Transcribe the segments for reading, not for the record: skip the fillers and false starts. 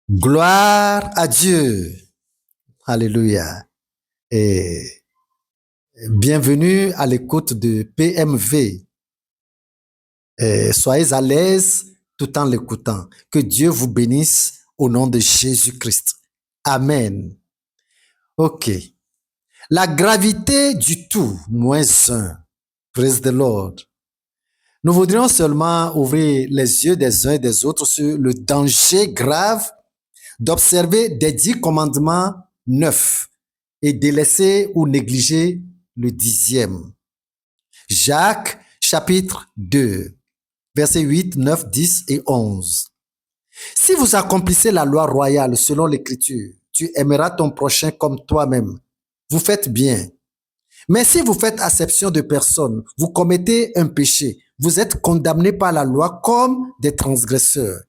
Gloire à Dieu. Alléluia. Et bienvenue à l'écoute de PMV. Et soyez à l'aise tout en l'écoutant. Que Dieu vous bénisse au nom de Jésus-Christ. Amen. OK. La gravité du tout, -1. Praise the Lord. Nous voudrions seulement ouvrir les yeux des uns et des autres sur le danger grave d'observer des 10 commandements 9 et délaisser ou négliger le 10e. Jacques, chapitre 2, versets 8, 9, 10 et 11. Si vous accomplissez la loi royale selon l'Écriture, tu aimeras ton prochain comme toi-même. Vous faites bien. Mais si vous faites acception de personne, vous commettez un péché. Vous êtes condamnés par la loi comme des transgresseurs.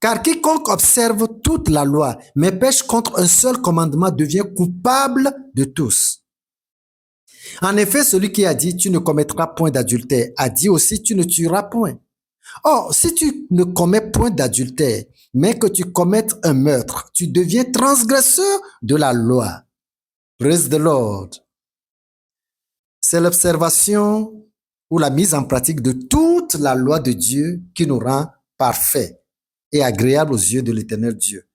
Car quiconque observe toute la loi, mais pêche contre un seul commandement, devient coupable de tous. En effet, celui qui a dit « tu ne commettras point d'adultère » a dit aussi « tu ne tueras point ». Or, si tu ne commets point d'adultère, mais que tu commettes un meurtre, tu deviens transgresseur de la loi. Praise the Lord. C'est l'observation ou la mise en pratique de toute la loi de Dieu qui nous rend parfaits et agréable aux yeux de l'Éternel Dieu.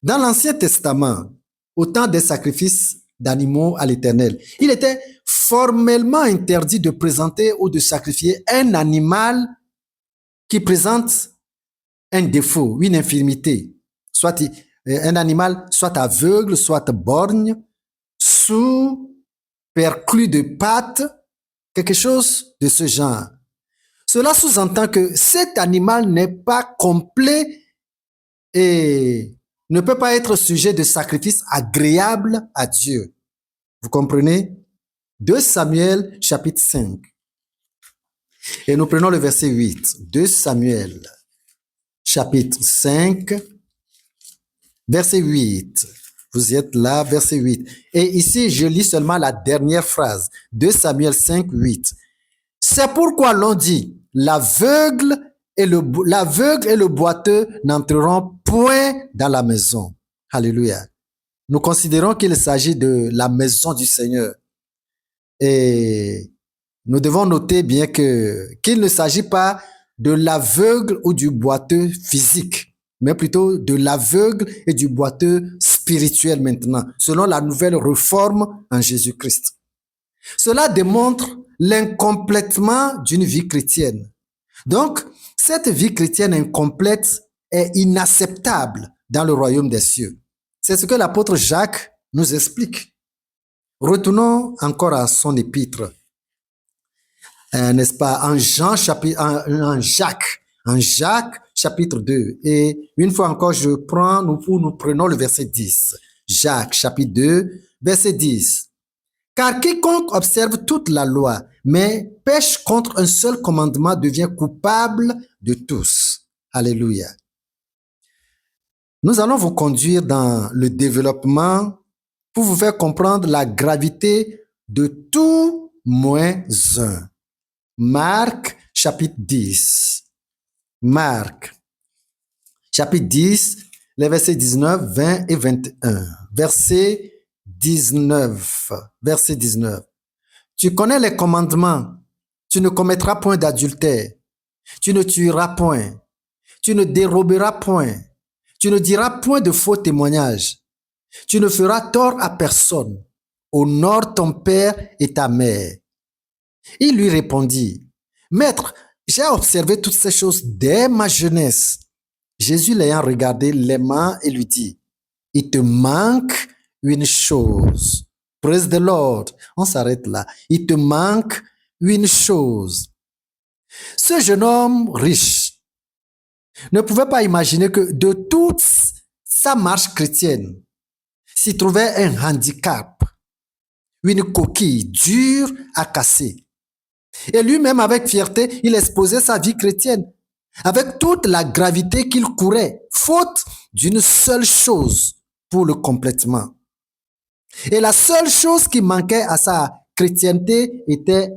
Dans l'Ancien Testament, au temps des sacrifices d'animaux à l'Éternel, il était formellement interdit de présenter ou de sacrifier un animal qui présente un défaut, une infirmité, soit un animal soit aveugle, soit borgne, sourd, perclus de pattes, quelque chose de ce genre. Cela sous-entend que cet animal n'est pas complet et ne peut pas être sujet de sacrifice agréable à Dieu. Vous comprenez? 2 Samuel chapitre 5. Et nous prenons le verset 8. 2 Samuel chapitre 5, verset 8. Vous y êtes là, verset 8. Et ici, je lis seulement la dernière phrase. 2 Samuel 5, 8. C'est pourquoi l'on dit, l'aveugle et le boiteux n'entreront point dans la maison. Alléluia. Nous considérons qu'il s'agit de la maison du Seigneur. Et nous devons noter bien qu'il ne s'agit pas de l'aveugle ou du boiteux physique, mais plutôt de l'aveugle et du boiteux spirituel maintenant, selon la nouvelle réforme en Jésus-Christ. Cela démontre l'incomplétement d'une vie chrétienne. Donc, cette vie chrétienne incomplète est inacceptable dans le royaume des cieux. C'est ce que l'apôtre Jacques nous explique. Retournons encore à son épître, n'est-ce pas, en Jacques chapitre 2. Et une fois encore, nous prenons le verset 10. Jacques chapitre 2, verset 10. Car quiconque observe toute la loi, mais pêche contre un seul commandement, devient coupable de tous. Alléluia. Nous allons vous conduire dans le développement pour vous faire comprendre la gravité de tout -1. Marc chapitre 10. Marc chapitre 10, les versets 19, 20 et 21. Verset 19. Tu connais les commandements. Tu ne commettras point d'adultère. Tu ne tueras point. Tu ne déroberas point. Tu ne diras point de faux témoignages. Tu ne feras tort à personne. Honore ton père et ta mère. Il lui répondit, Maître, j'ai observé toutes ces choses dès ma jeunesse. Jésus l'ayant regardé l'aimant et lui dit, il te manque une chose. Praise the Lord. On s'arrête là. Il te manque une chose. Ce jeune homme riche ne pouvait pas imaginer que de toute sa marche chrétienne s'y trouvait un handicap, une coquille dure à casser. Et lui-même, avec fierté, il exposait sa vie chrétienne avec toute la gravité qu'il courait, faute d'une seule chose pour le complètement. Et la seule chose qui manquait à sa chrétienté était,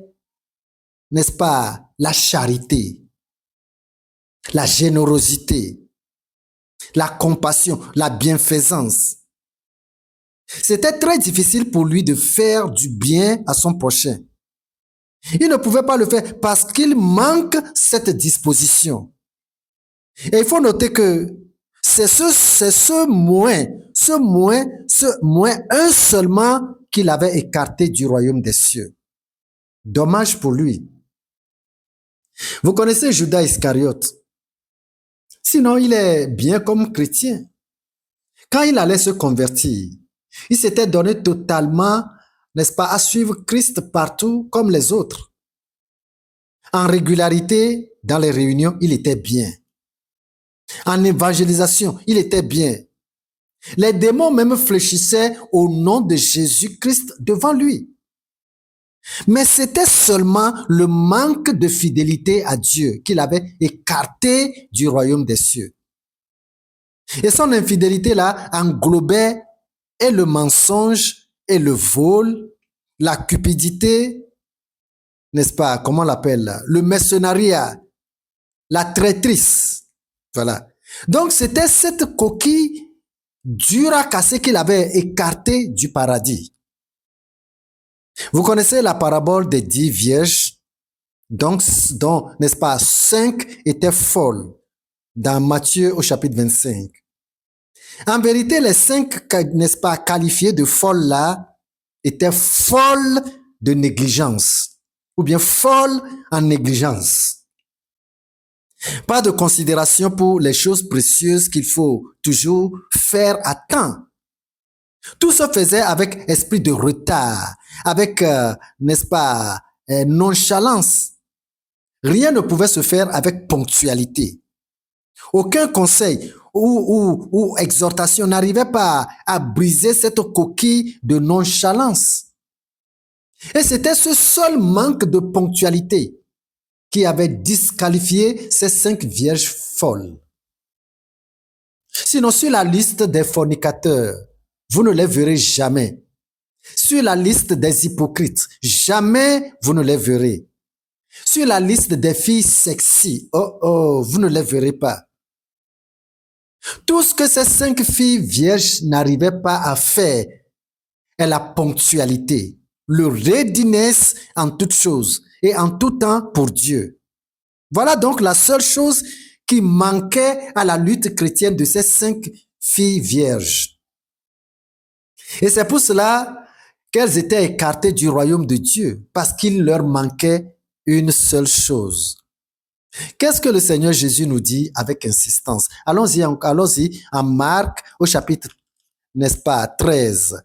n'est-ce pas, la charité, la générosité. la compassion, la bienfaisance. C'était très difficile pour lui de faire du bien à son prochain. Il ne pouvait pas le faire parce qu'il manque cette disposition. Et il faut noter que c'est ce moins un seulement qu'il avait écarté du royaume des cieux. Dommage pour lui. Vous connaissez Judas Iscariote. Sinon, il est bien comme chrétien. Quand il allait se convertir, il s'était donné totalement, n'est-ce pas, à suivre Christ partout comme les autres. En régularité, dans les réunions, il était bien. En évangélisation, il était bien. Les démons même fléchissaient au nom de Jésus-Christ devant lui. Mais c'était seulement le manque de fidélité à Dieu qu'il avait écarté du royaume des cieux. Et son infidélité là englobait et le mensonge et le vol, la cupidité, n'est-ce pas, comment on l'appelle, le mercenariat, la traîtrise. Voilà. Donc c'était cette coquille dure à casser qu'il avait écartée du paradis. Vous connaissez la parabole des 10 vierges, donc, dont, n'est-ce pas, 5 étaient folles dans Matthieu au chapitre 25. En vérité, les 5, n'est-ce pas, qualifiées de folles là, étaient folles de négligence, ou bien folles en négligence. Pas de considération pour les choses précieuses qu'il faut toujours faire à temps. Tout se faisait avec esprit de retard, avec, n'est-ce pas, nonchalance. Rien ne pouvait se faire avec ponctualité. Aucun conseil ou exhortation n'arrivait pas à briser cette coquille de nonchalance. Et c'était ce seul manque de ponctualité qui avait disqualifié ces 5 vierges folles. Sinon, sur la liste des fornicateurs, vous ne les verrez jamais. Sur la liste des hypocrites, jamais vous ne les verrez. Sur la liste des filles sexy, vous ne les verrez pas. Tout ce que ces 5 filles vierges n'arrivaient pas à faire est la ponctualité, le readiness en toutes choses et en tout temps pour Dieu. Voilà donc la seule chose qui manquait à la lutte chrétienne de ces 5 filles vierges. Et c'est pour cela qu'elles étaient écartées du royaume de Dieu, parce qu'il leur manquait une seule chose. Qu'est-ce que le Seigneur Jésus nous dit avec insistance? Allons-y en Marc au chapitre, n'est-ce pas, 13.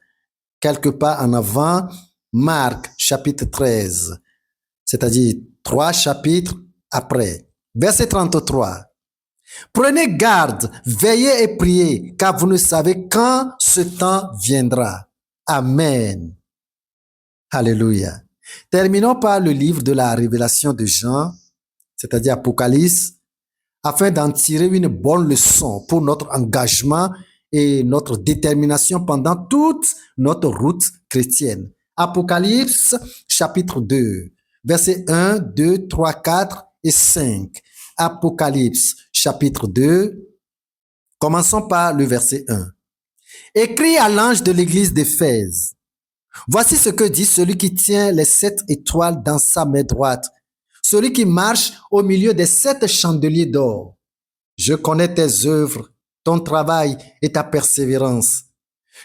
Quelque part en avant, Marc chapitre 13, c'est-à-dire 3 chapitres après. Verset 33. Prenez garde, veillez et priez, car vous ne savez quand ce temps viendra. Amen. Alléluia. Terminons par le livre de la révélation de Jean, c'est-à-dire Apocalypse, afin d'en tirer une bonne leçon pour notre engagement et notre détermination pendant toute notre route chrétienne. Apocalypse, chapitre 2, versets 1, 2, 3, 4 et 5. Apocalypse, chapitre 2, commençons par le verset 1. Écrit à l'ange de l'église d'Éphèse. Voici ce que dit celui qui tient les 7 étoiles dans sa main droite, celui qui marche au milieu des 7 chandeliers d'or. Je connais tes œuvres, ton travail et ta persévérance.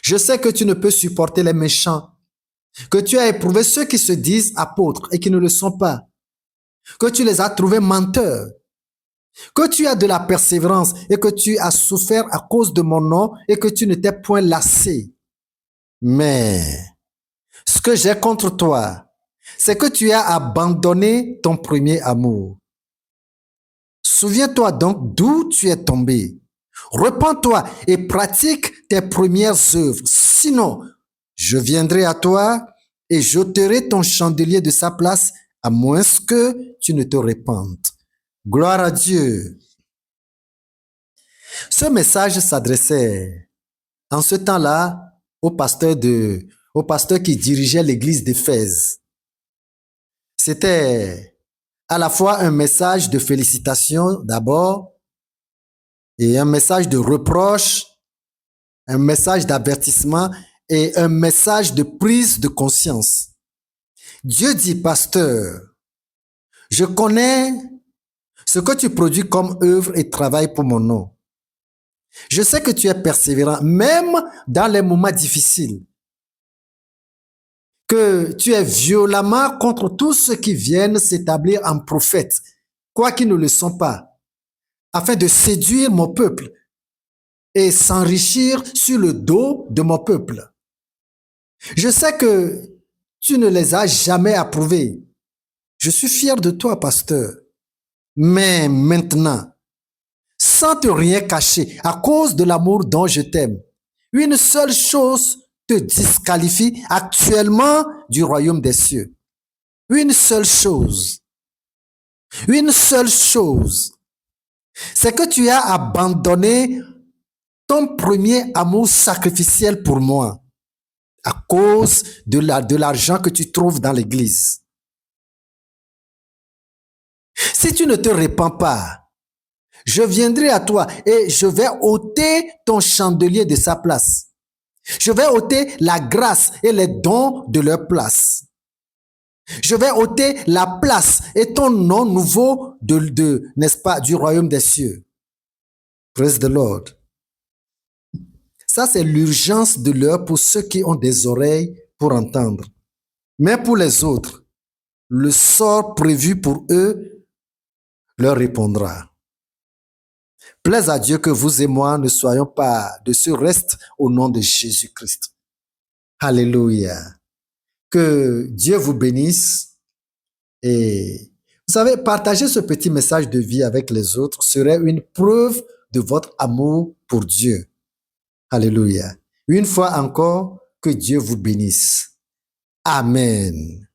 Je sais que tu ne peux supporter les méchants, que tu as éprouvé ceux qui se disent apôtres et qui ne le sont pas, que tu les as trouvés menteurs, que tu as de la persévérance et que tu as souffert à cause de mon nom et que tu ne t'es point lassé. Mais ce que j'ai contre toi, c'est que tu as abandonné ton premier amour. Souviens-toi donc d'où tu es tombé. Repens-toi et pratique tes premières œuvres. Sinon, je viendrai à toi et j'ôterai ton chandelier de sa place à moins que tu ne te répandes. Gloire à Dieu. Ce message s'adressait en ce temps-là au pasteur qui dirigeait l'église d'Éphèse. C'était à la fois un message de félicitations d'abord et un message de reproche, un message d'avertissement et un message de prise de conscience. Dieu dit, pasteur, je connais ce que tu produis comme œuvre et travail pour mon nom. Je sais que tu es persévérant, même dans les moments difficiles, que tu es violemment contre tous ceux qui viennent s'établir en prophètes, quoi qu'ils ne le sont pas, afin de séduire mon peuple et s'enrichir sur le dos de mon peuple. Je sais que tu ne les as jamais approuvés. Je suis fier de toi, pasteur. Mais maintenant, sans te rien cacher, à cause de l'amour dont je t'aime, une seule chose te disqualifie actuellement du royaume des cieux. Une seule chose. Une seule chose. C'est que tu as abandonné ton premier amour sacrificiel pour moi à cause de l'argent que tu trouves dans l'église. Si tu ne te répands pas, je viendrai à toi et je vais ôter ton chandelier de sa place. Je vais ôter la grâce et les dons de leur place. Je vais ôter la place et ton nom nouveau n'est-ce pas, du royaume des cieux. Praise the Lord. Ça, c'est l'urgence de l'heure pour ceux qui ont des oreilles pour entendre. Mais pour les autres, le sort prévu pour eux leur répondra. Plaise à Dieu que vous et moi ne soyons pas de ce reste au nom de Jésus-Christ. Alléluia. Que Dieu vous bénisse. Et vous savez, partager ce petit message de vie avec les autres serait une preuve de votre amour pour Dieu. Alléluia. Une fois encore, que Dieu vous bénisse. Amen.